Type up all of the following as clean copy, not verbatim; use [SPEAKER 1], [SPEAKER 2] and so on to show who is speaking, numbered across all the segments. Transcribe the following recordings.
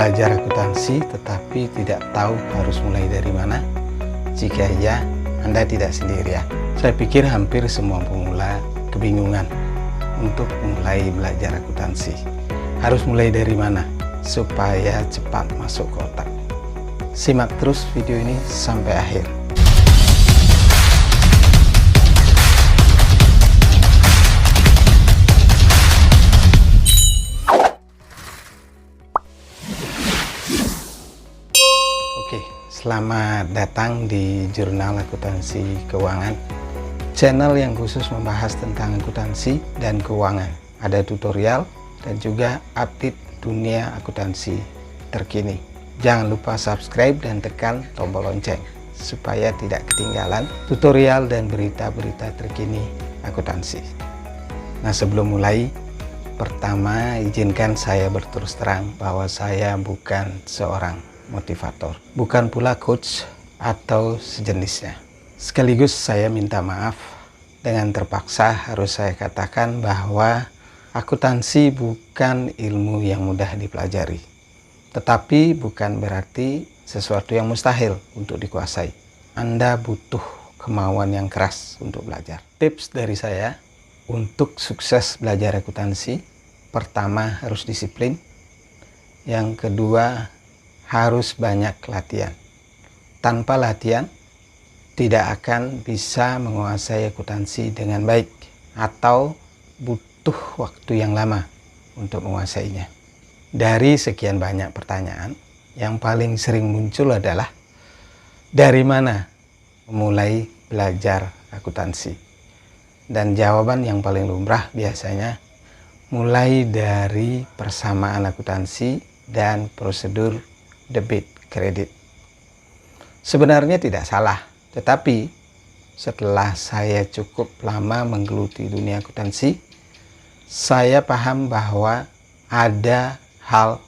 [SPEAKER 1] belajar akuntansi tetapi tidak tahu harus mulai dari mana? Jika iya, Anda tidak sendiri ya. Saya pikir hampir semua pemula kebingungan untuk mulai belajar akuntansi. Harus mulai dari mana supaya cepat masuk ke otak? Simak terus video ini sampai akhir. Selamat datang di Jurnal Akuntansi Keuangan, channel yang khusus membahas tentang akuntansi dan keuangan. Ada tutorial dan juga update dunia akuntansi terkini. Jangan lupa subscribe dan tekan tombol lonceng supaya tidak ketinggalan tutorial dan berita-berita terkini akuntansi. Nah, sebelum mulai, pertama izinkan saya berterus terang bahwa saya bukan seorang motivator, bukan pula coach atau sejenisnya. Sekaligus saya minta maaf dengan terpaksa harus saya katakan bahwa akuntansi bukan ilmu yang mudah dipelajari, tetapi bukan berarti sesuatu yang mustahil untuk dikuasai. Anda butuh kemauan yang keras untuk belajar. Tips dari saya untuk sukses belajar akuntansi: pertama, harus disiplin. Yang kedua, harus banyak latihan. Tanpa latihan, tidak akan bisa menguasai akuntansi dengan baik atau butuh waktu yang lama untuk menguasainya. Dari sekian banyak pertanyaan, yang paling sering muncul adalah dari mana memulai belajar akuntansi? Dan jawaban yang paling lumrah biasanya mulai dari persamaan akuntansi dan prosedur debit kredit. Sebenarnya tidak salah, tetapi setelah saya cukup lama menggeluti dunia akuntansi, saya paham bahwa ada hal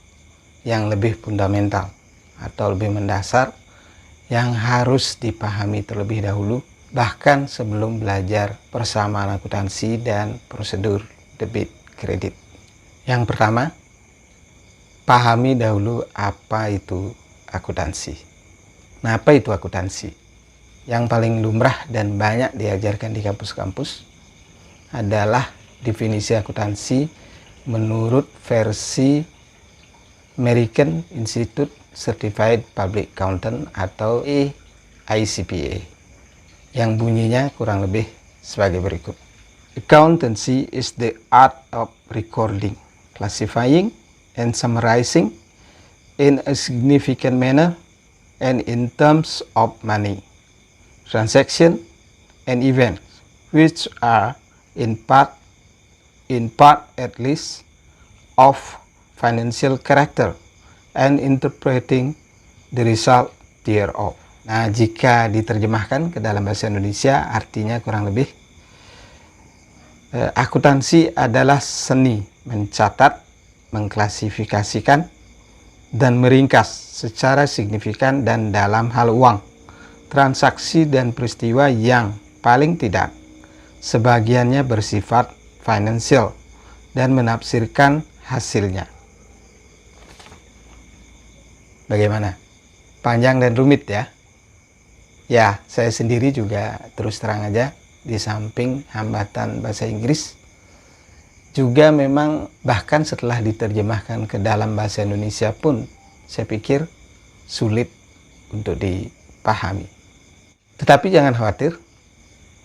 [SPEAKER 1] yang lebih fundamental atau lebih mendasar yang harus dipahami terlebih dahulu, bahkan sebelum belajar persamaan akuntansi dan prosedur debit kredit. Yang pertama, pahami dahulu apa itu akuntansi. Nah, apa itu akuntansi? Yang paling lumrah dan banyak diajarkan di kampus-kampus adalah definisi akuntansi menurut versi American Institute Certified Public Accountant atau AICPA, yang bunyinya kurang lebih sebagai berikut. Accountancy is the art of recording, classifying, and summarizing in a significant manner and in terms of money, transaction, and events which are in part at least of financial character and interpreting the result thereof. Nah, jika diterjemahkan ke dalam bahasa Indonesia, artinya kurang lebih akuntansi adalah seni mencatat, mengklasifikasikan, dan meringkas secara signifikan dan dalam hal uang, transaksi dan peristiwa yang paling tidak sebagiannya bersifat finansial dan menafsirkan hasilnya. Bagaimana? Panjang dan rumit ya? Ya, saya sendiri juga terus terang aja, di samping hambatan bahasa Inggris, juga memang bahkan setelah diterjemahkan ke dalam bahasa Indonesia pun saya pikir sulit untuk dipahami. Tetapi jangan khawatir,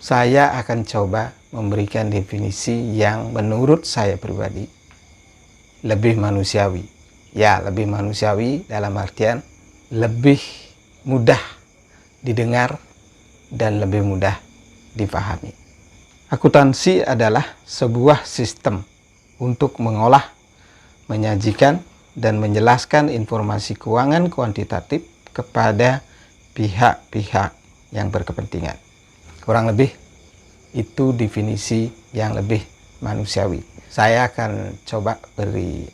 [SPEAKER 1] saya akan coba memberikan definisi yang menurut saya pribadi lebih manusiawi. Ya, lebih manusiawi dalam artian lebih mudah didengar dan lebih mudah dipahami. Akuntansi adalah sebuah sistem untuk mengolah, menyajikan, dan menjelaskan informasi keuangan kuantitatif kepada pihak-pihak yang berkepentingan. Kurang lebih itu definisi yang lebih manusiawi. Saya akan coba beri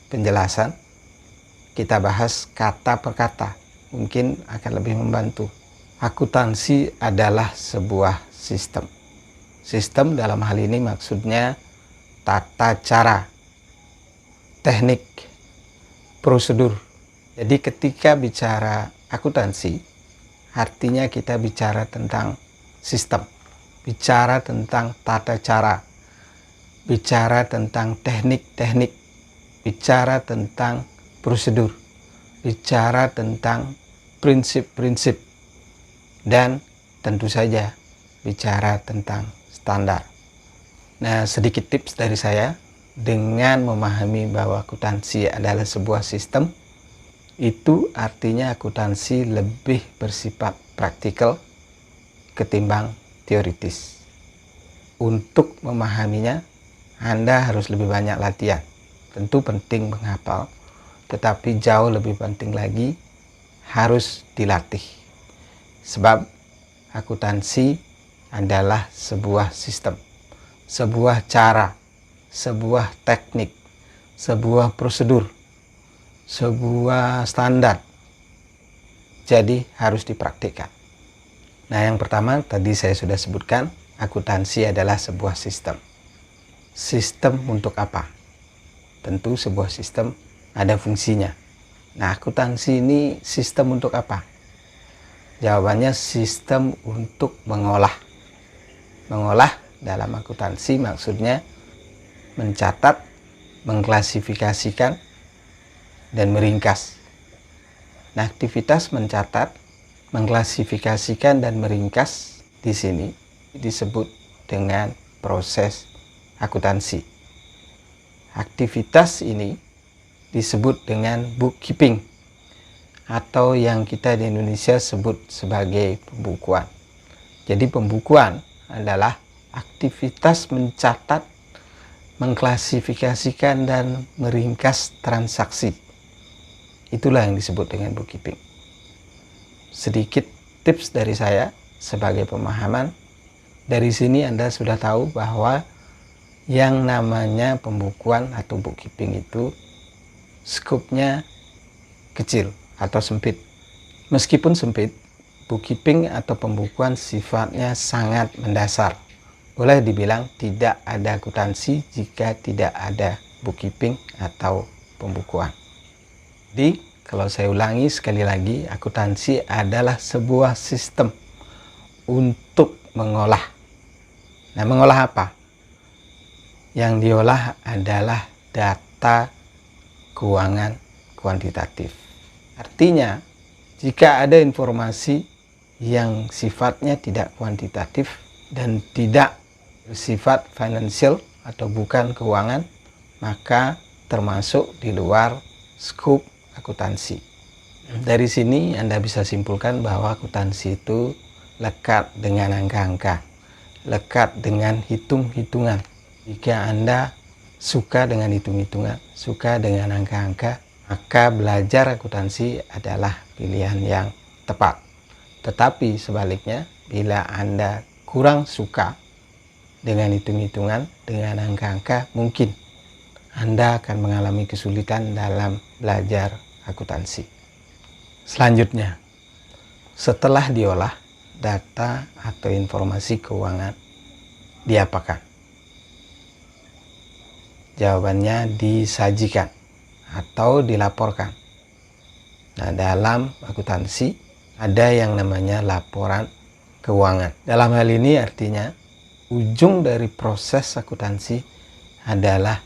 [SPEAKER 1] penjelasan. Kita bahas kata per kata, mungkin akan lebih membantu. Akuntansi adalah sebuah sistem. Sistem dalam hal ini maksudnya tata cara, teknik, prosedur. Jadi ketika bicara akuntansi, artinya kita bicara tentang sistem, bicara tentang tata cara, bicara tentang teknik-teknik, bicara tentang prosedur, bicara tentang prinsip-prinsip, dan tentu saja bicara tentang standar. Nah, sedikit tips dari saya, dengan memahami bahwa akuntansi adalah sebuah sistem, itu artinya akuntansi lebih bersifat praktikal ketimbang teoritis. Untuk memahaminya, Anda harus lebih banyak latihan. Tentu penting menghafal, tetapi jauh lebih penting lagi harus dilatih. Sebab akuntansi adalah sebuah sistem, sebuah cara, sebuah teknik, sebuah prosedur, sebuah standar. Jadi harus dipraktikkan. Nah, yang pertama tadi saya sudah sebutkan, akuntansi adalah sebuah sistem. Sistem untuk apa? Tentu sebuah sistem ada fungsinya. Nah, akuntansi ini sistem untuk apa? Jawabannya sistem untuk mengolah. Mengolah dalam akuntansi maksudnya mencatat, mengklasifikasikan, dan meringkas. Nah, aktivitas mencatat, mengklasifikasikan, dan meringkas di sini disebut dengan proses akuntansi. Aktivitas ini disebut dengan bookkeeping, atau yang kita di Indonesia sebut sebagai pembukuan. Jadi pembukuan adalah aktivitas mencatat, mengklasifikasikan, dan meringkas transaksi. Itulah yang disebut dengan bookkeeping. Sedikit tips dari saya sebagai pemahaman. Dari sini Anda sudah tahu bahwa yang namanya pembukuan atau bookkeeping itu skopnya kecil atau sempit. Meskipun sempit, bookkeeping atau pembukuan sifatnya sangat mendasar. Boleh dibilang tidak ada akuntansi jika tidak ada bookkeeping atau pembukuan. Jadi, kalau saya ulangi sekali lagi, akuntansi adalah sebuah sistem untuk mengolah. Nah, mengolah apa? Yang diolah adalah data keuangan kuantitatif. Artinya, jika ada informasi yang sifatnya tidak kuantitatif dan tidak bersifat financial atau bukan keuangan, maka termasuk di luar skop akuntansi. Dari sini Anda bisa simpulkan bahwa akuntansi itu lekat dengan angka-angka, lekat dengan hitung-hitungan. Jika Anda suka dengan hitung-hitungan, suka dengan angka-angka, maka belajar akuntansi adalah pilihan yang tepat. Tetapi sebaliknya, bila Anda kurang suka dengan hitung-hitungan, dengan angka-angka, mungkin Anda akan mengalami kesulitan dalam belajar akuntansi. Selanjutnya, setelah diolah, data atau informasi keuangan diapakan? Jawabannya disajikan atau dilaporkan. Nah, dalam akuntansi ada yang namanya laporan keuangan. Dalam hal ini artinya ujung dari proses akuntansi adalah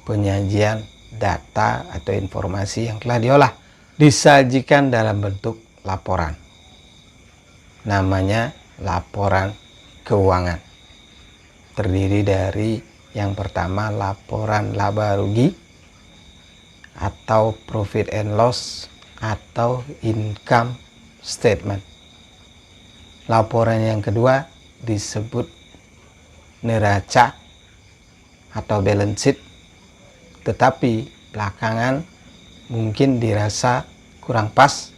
[SPEAKER 1] penyajian data atau informasi yang telah diolah, disajikan dalam bentuk laporan. Namanya laporan keuangan. Terdiri dari yang pertama laporan laba rugi atau profit and loss atau income statement. Laporan yang kedua disebut neraca atau balance sheet, tetapi belakangan mungkin dirasa kurang pas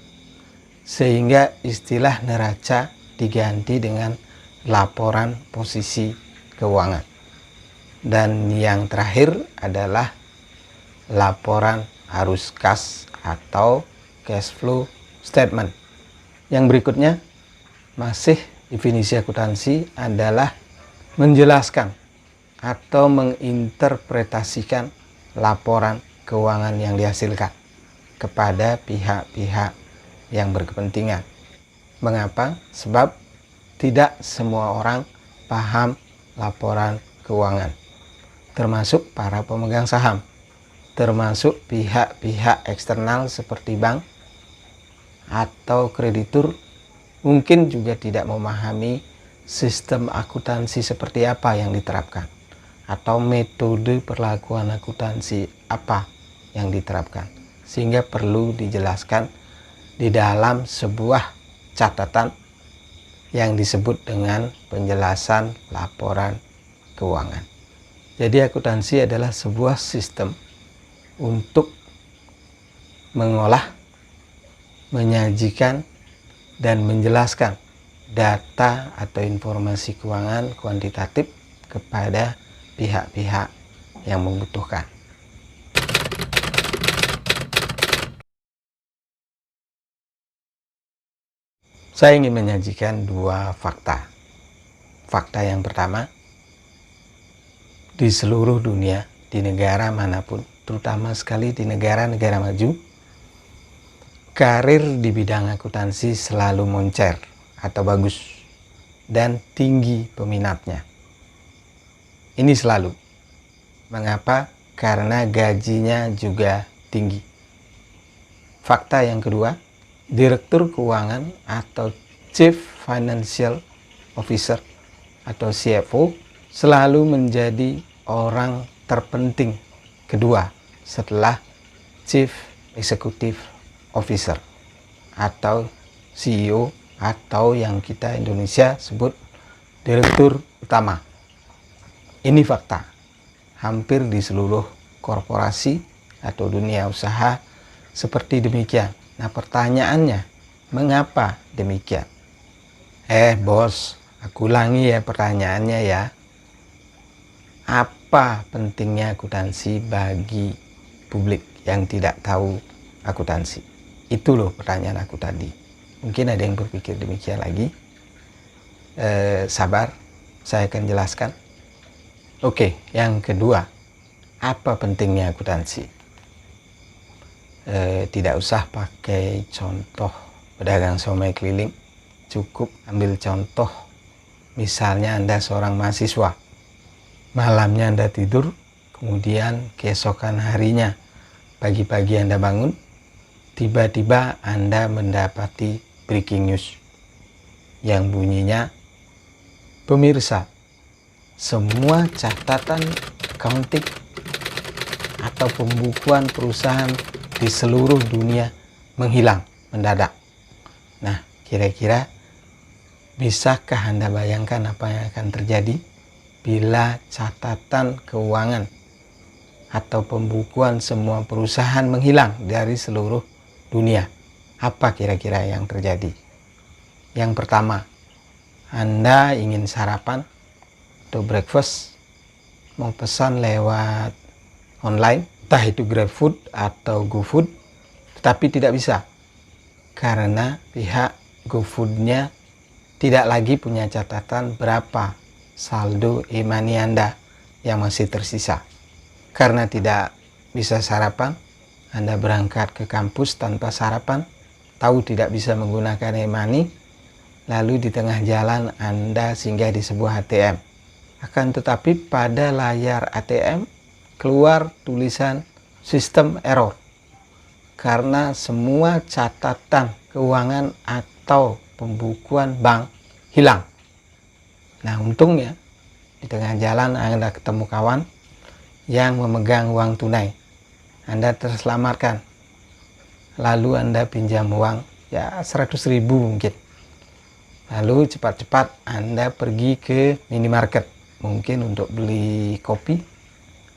[SPEAKER 1] sehingga istilah neraca diganti dengan laporan posisi keuangan. Dan yang terakhir adalah laporan arus kas atau cash flow statement. Yang berikutnya masih definisi akuntansi adalah menjelaskan atau menginterpretasikan laporan keuangan yang dihasilkan. kepada pihak-pihak yang berkepentingan. Mengapa? Sebab tidak semua orang paham laporan keuangan, termasuk para pemegang saham, termasuk pihak-pihak eksternal seperti bank atau kreditur, mungkin juga tidak memahami sistem akuntansi seperti apa yang diterapkan, atau metode perlakuan akuntansi apa yang diterapkan, sehingga perlu dijelaskan di dalam sebuah catatan yang disebut dengan penjelasan laporan keuangan. Jadi akuntansi adalah sebuah sistem untuk mengolah, menyajikan, dan menjelaskan data atau informasi keuangan kuantitatif kepada pihak-pihak yang membutuhkan. Saya ingin menyajikan dua fakta. Fakta yang pertama, di seluruh dunia, di negara manapun, terutama sekali di negara-negara maju, karir di bidang akuntansi selalu moncer atau bagus dan tinggi peminatnya. Ini selalu. Mengapa? Karena gajinya juga tinggi. Fakta yang kedua, Direktur Keuangan atau Chief Financial Officer atau CFO selalu menjadi orang terpenting kedua setelah Chief Executive Officer atau CEO atau yang kita Indonesia sebut Direktur Utama. Ini fakta. Hampir di seluruh korporasi atau dunia usaha seperti demikian. Nah, pertanyaannya, mengapa demikian? Bos, aku ulangi ya pertanyaannya ya. Apa pentingnya akuntansi bagi publik yang tidak tahu akuntansi? Itu loh pertanyaan aku tadi. Mungkin ada yang berpikir demikian lagi. Sabar, saya akan jelaskan. Oke, yang kedua, apa pentingnya akuntansi? Tidak usah pakai contoh pedagang somai keliling, cukup ambil contoh misalnya Anda seorang mahasiswa, malamnya Anda tidur, kemudian keesokan harinya pagi-pagi Anda bangun, tiba-tiba Anda mendapati breaking news yang bunyinya, pemirsa, semua catatan accounting atau pembukuan perusahaan di seluruh dunia menghilang mendadak. Nah, kira-kira bisakah Anda bayangkan apa yang akan terjadi bila catatan keuangan atau pembukuan semua perusahaan menghilang dari seluruh dunia? Apa kira-kira yang terjadi? Yang pertama, Anda ingin sarapan atau breakfast, mau pesan lewat online, entah itu GrabFood atau GoFood, tetapi tidak bisa karena pihak GoFood-nya tidak lagi punya catatan berapa saldo e-money Anda yang masih tersisa. Karena tidak bisa sarapan, Anda berangkat ke kampus tanpa sarapan, tahu tidak bisa menggunakan e-money, lalu di tengah jalan Anda singgah di sebuah ATM. Akan tetapi pada layar ATM keluar tulisan sistem error karena semua catatan keuangan atau pembukuan bank hilang. Nah, untungnya di tengah jalan Anda ketemu kawan yang memegang uang tunai. Anda terselamatkan. Lalu Anda pinjam uang ya 100.000 mungkin. Lalu cepat-cepat Anda pergi ke minimarket, mungkin untuk beli kopi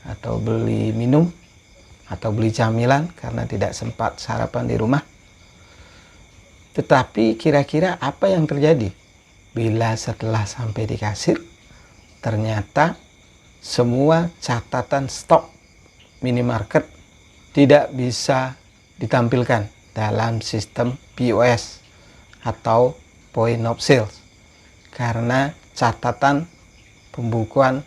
[SPEAKER 1] atau beli minum atau beli camilan karena tidak sempat sarapan di rumah. Tetapi kira-kira apa yang terjadi bila setelah sampai di kasir ternyata semua catatan stok minimarket tidak bisa ditampilkan dalam sistem POS atau point of sales karena catatan pembukuan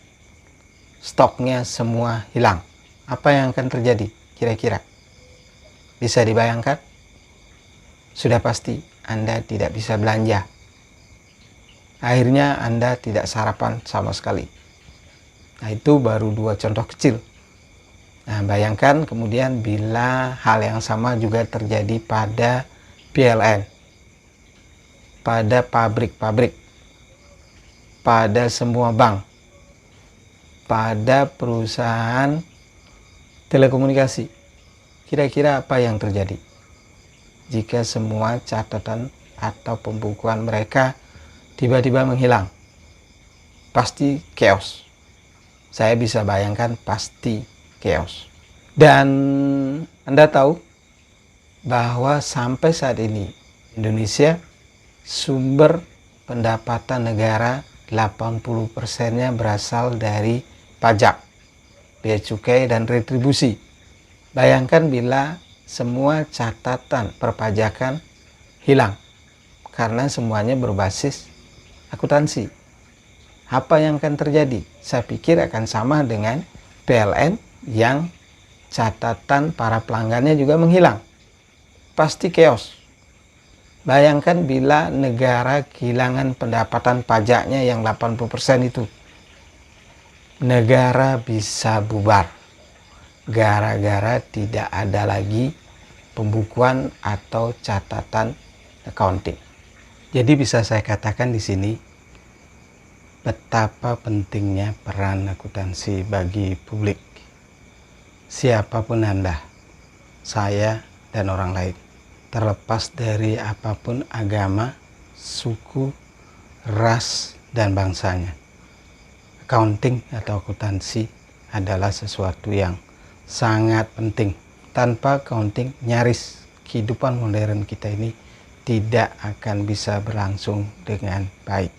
[SPEAKER 1] stoknya semua hilang. Apa yang akan terjadi kira-kira? Bisa dibayangkan? Sudah pasti Anda tidak bisa belanja. Akhirnya Anda tidak sarapan sama sekali. Nah, itu baru 2 contoh kecil. Nah, bayangkan kemudian bila hal yang sama juga terjadi pada PLN, pada pabrik-pabrik, pada semua bank, pada perusahaan telekomunikasi. Kira-kira apa yang terjadi jika semua catatan atau pembukuan mereka tiba-tiba menghilang? Pasti chaos. Saya bisa bayangkan pasti chaos. Dan Anda tahu bahwa sampai saat ini Indonesia sumber pendapatan negara 80%-nya berasal dari pajak, bea cukai, dan retribusi. Bayangkan bila semua catatan perpajakan hilang karena semuanya berbasis akuntansi. Apa yang akan terjadi? Saya pikir akan sama dengan PLN yang catatan para pelanggannya juga menghilang. Pasti chaos. Bayangkan bila negara kehilangan pendapatan pajaknya yang 80% itu. Negara bisa bubar gara-gara tidak ada lagi pembukuan atau catatan accounting. Jadi bisa saya katakan di sini betapa pentingnya peran akuntansi bagi publik. Siapapun Anda, saya dan orang lain, terlepas dari apapun agama, suku, ras, dan bangsanya, accounting atau akuntansi adalah sesuatu yang sangat penting. Tanpa accounting, nyaris kehidupan modern kita ini tidak akan bisa berlangsung dengan baik.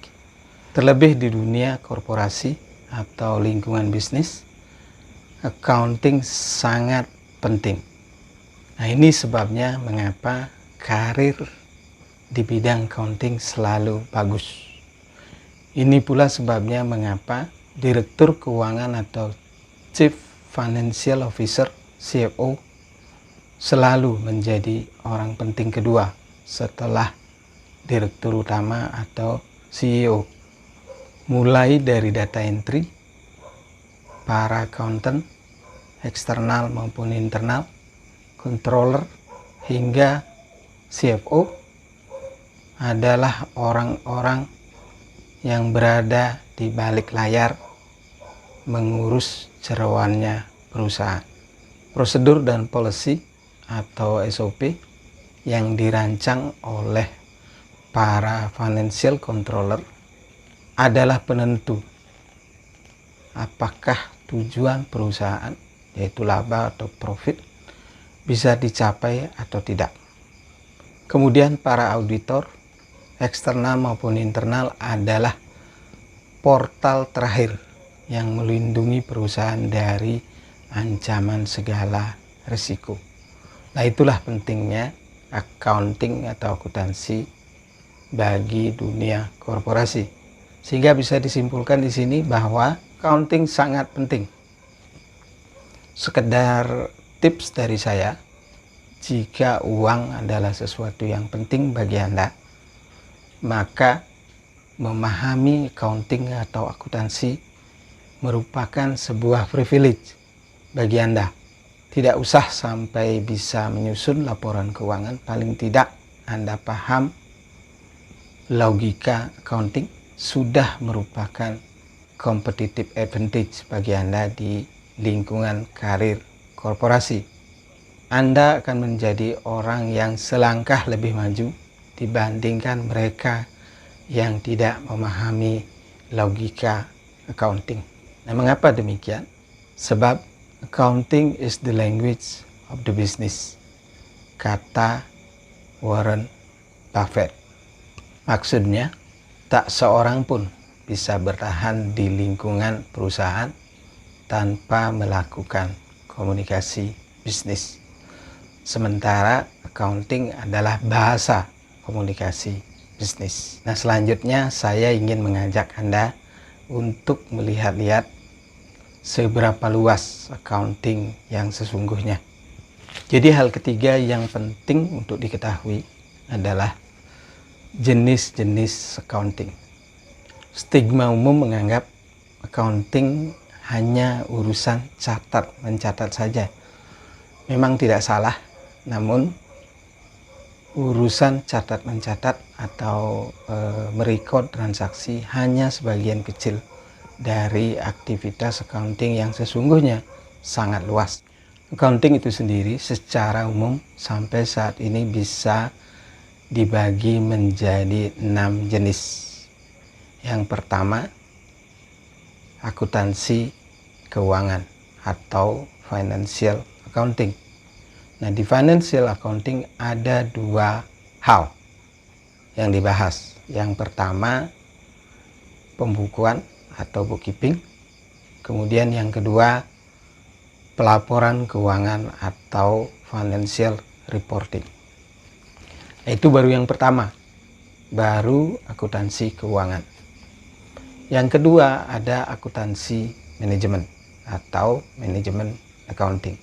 [SPEAKER 1] Terlebih di dunia korporasi atau lingkungan bisnis, accounting sangat penting. Nah, ini sebabnya mengapa karir di bidang accounting selalu bagus. Ini pula sebabnya mengapa Direktur Keuangan atau Chief Financial Officer, CFO, selalu menjadi orang penting kedua setelah Direktur Utama atau CEO. Mulai dari data entry, para accountant, eksternal maupun internal, controller, hingga CFO adalah orang-orang yang berada di balik layar mengurus jeroannya perusahaan. Prosedur dan policy atau SOP yang dirancang oleh para financial controller adalah penentu apakah tujuan perusahaan, yaitu laba atau profit, bisa dicapai atau tidak. Kemudian para auditor, eksternal maupun internal, adalah portal terakhir yang melindungi perusahaan dari ancaman segala risiko. Nah, itulah pentingnya accounting atau akuntansi bagi dunia korporasi. Sehingga bisa disimpulkan di sini bahwa accounting sangat penting. Sekedar tips dari saya, jika uang adalah sesuatu yang penting bagi Anda, maka memahami accounting atau akuntansi merupakan sebuah privilege bagi Anda. Tidak usah sampai bisa menyusun laporan keuangan, paling tidak Anda paham logika accounting sudah merupakan competitive advantage bagi Anda di lingkungan karir korporasi. Anda akan menjadi orang yang selangkah lebih maju dibandingkan mereka yang tidak memahami logika accounting. Nah, mengapa demikian? Sebab accounting is the language of the business, kata Warren Buffett. Maksudnya, tak seorang pun bisa bertahan di lingkungan perusahaan tanpa melakukan komunikasi bisnis. Sementara accounting adalah bahasa komunikasi bisnis. Nah, selanjutnya saya ingin mengajak Anda untuk melihat-lihat seberapa luas accounting yang sesungguhnya. Jadi hal ketiga yang penting untuk diketahui adalah jenis-jenis accounting. Stigma umum menganggap accounting hanya urusan mencatat saja. Memang tidak salah, namun urusan catat-mencatat atau merekod transaksi hanya sebagian kecil dari aktivitas accounting yang sesungguhnya sangat luas. Accounting itu sendiri secara umum sampai saat ini bisa dibagi menjadi 6 jenis. Yang pertama, akuntansi keuangan atau financial accounting. Nah, di financial accounting ada 2 hal yang dibahas. Yang pertama, pembukuan atau bookkeeping. Kemudian yang kedua, pelaporan keuangan atau financial reporting. Itu baru yang pertama, baru akuntansi keuangan. Yang kedua ada akuntansi manajemen atau manajemen accounting.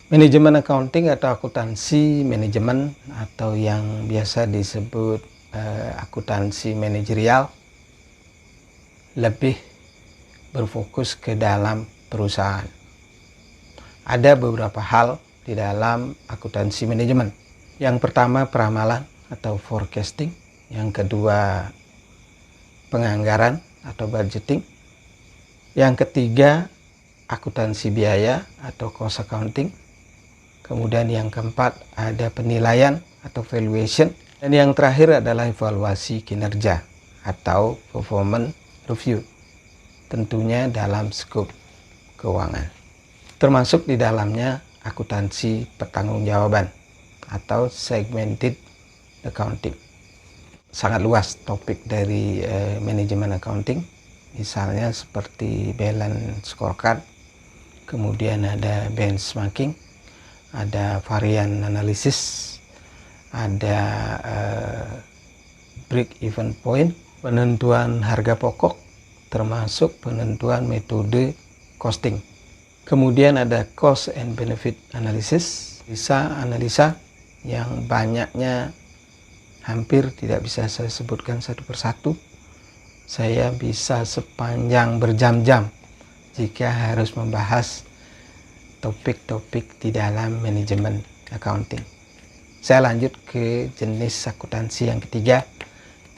[SPEAKER 1] Manajemen accounting atau akuntansi manajemen atau yang biasa disebut akuntansi manajerial lebih berfokus ke dalam perusahaan. Ada beberapa hal di dalam akuntansi manajemen. Yang pertama peramalan atau forecasting. Yang kedua penganggaran atau budgeting. Yang ketiga akuntansi biaya atau cost accounting. Kemudian yang keempat ada penilaian atau valuation. Dan yang terakhir adalah evaluasi kinerja atau performance review. Tentunya dalam skop keuangan. Termasuk di dalamnya akuntansi pertanggungjawaban atau segmented accounting. Sangat luas topik dari manajemen accounting, misalnya seperti balance scorecard, kemudian ada benchmarking, ada varian analisis, ada break even point, penentuan harga pokok, termasuk penentuan metode costing. Kemudian ada cost and benefit analysis, bisa analisa yang banyaknya hampir tidak bisa saya sebutkan satu persatu. Saya bisa sepanjang berjam-jam jika harus membahas topik-topik di dalam manajemen accounting. Saya lanjut ke jenis akuntansi yang ketiga,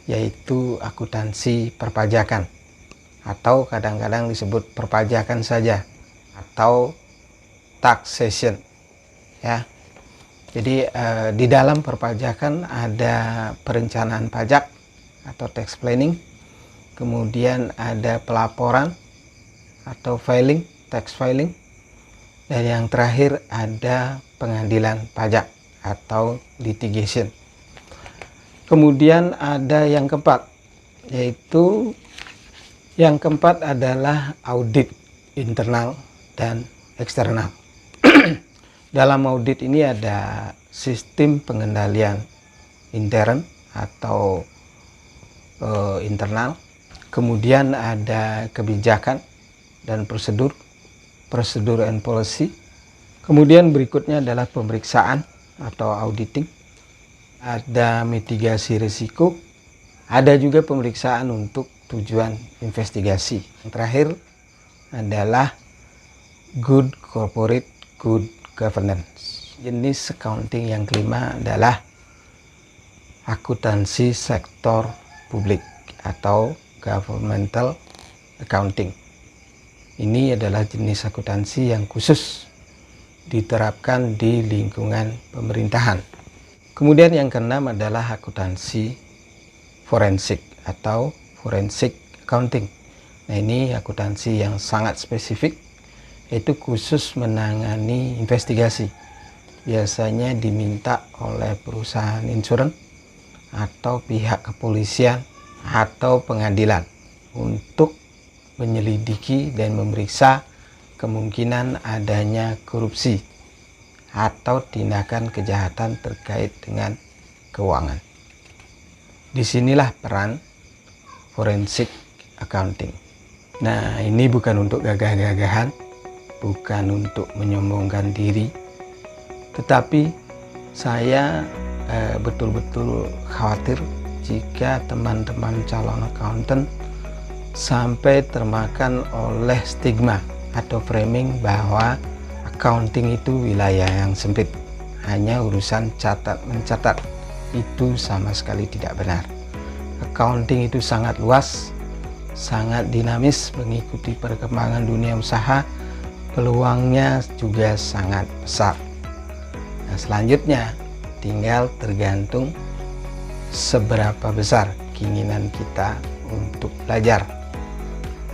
[SPEAKER 1] yaitu akuntansi perpajakan atau kadang-kadang disebut perpajakan saja atau taxation ya. Jadi di dalam perpajakan ada perencanaan pajak atau tax planning, kemudian ada pelaporan atau filing, tax filing, dan yang terakhir ada pengadilan pajak atau litigation. Kemudian ada yang keempat, yaitu yang keempat adalah audit internal dan eksternal. Dalam audit ini ada sistem pengendalian intern atau internal, kemudian ada kebijakan dan prosedur and policy, kemudian berikutnya adalah pemeriksaan atau auditing, ada mitigasi risiko, ada juga pemeriksaan untuk tujuan investigasi. Yang terakhir adalah good corporate good governance. Jenis accounting yang kelima adalah akuntansi sektor publik atau governmental accounting. Ini adalah jenis akuntansi yang khusus diterapkan di lingkungan pemerintahan. Kemudian yang keenam adalah akuntansi forensik atau forensic accounting. Nah, ini akuntansi yang sangat spesifik, itu khusus menangani investigasi. Biasanya diminta oleh perusahaan insurans atau pihak kepolisian atau pengadilan untuk menyelidiki dan memeriksa kemungkinan adanya korupsi atau tindakan kejahatan terkait dengan keuangan. Disinilah peran forensic accounting. Nah, ini bukan untuk gagah-gagahan, bukan untuk menyombongkan diri, Tetapi saya betul-betul khawatir jika teman-teman calon accountant sampai termakan oleh stigma atau framing bahwa accounting itu wilayah yang sempit, hanya urusan catat mencatat. Itu sama sekali tidak benar. Accounting itu sangat luas, sangat dinamis, mengikuti perkembangan dunia usaha, peluangnya juga sangat besar. Nah, selanjutnya tinggal tergantung seberapa besar keinginan kita untuk belajar.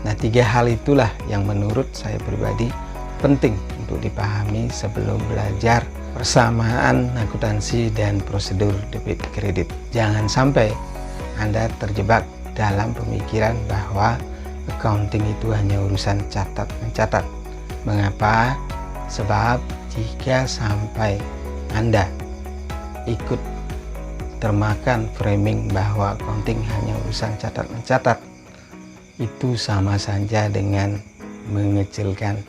[SPEAKER 1] Nah, 3 hal itulah yang menurut saya pribadi penting untuk dipahami sebelum belajar persamaan akuntansi dan prosedur debit kredit. Jangan sampai Anda terjebak dalam pemikiran bahwa accounting itu hanya urusan catat mencatat. Mengapa? Sebab jika sampai Anda ikut termakan framing bahwa accounting hanya urusan catat mencatat, itu sama saja dengan mengecilkan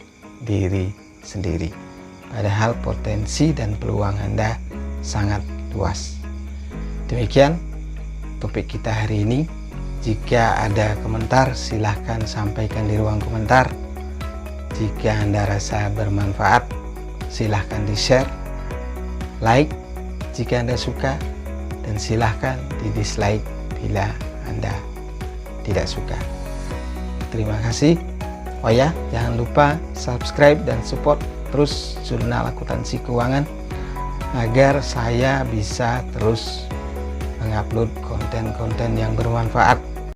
[SPEAKER 1] diri sendiri. Padahal potensi dan peluang Anda sangat luas. Demikian topik kita hari ini. Jika ada komentar, silahkan sampaikan di ruang komentar. Jika Anda rasa bermanfaat, silahkan di-share, like jika Anda suka, dan silahkan di-dislike bila Anda tidak suka. Terima kasih. Oh ya, jangan lupa subscribe dan support terus Jurnal Akuntansi Keuangan agar saya bisa terus mengupload konten-konten yang bermanfaat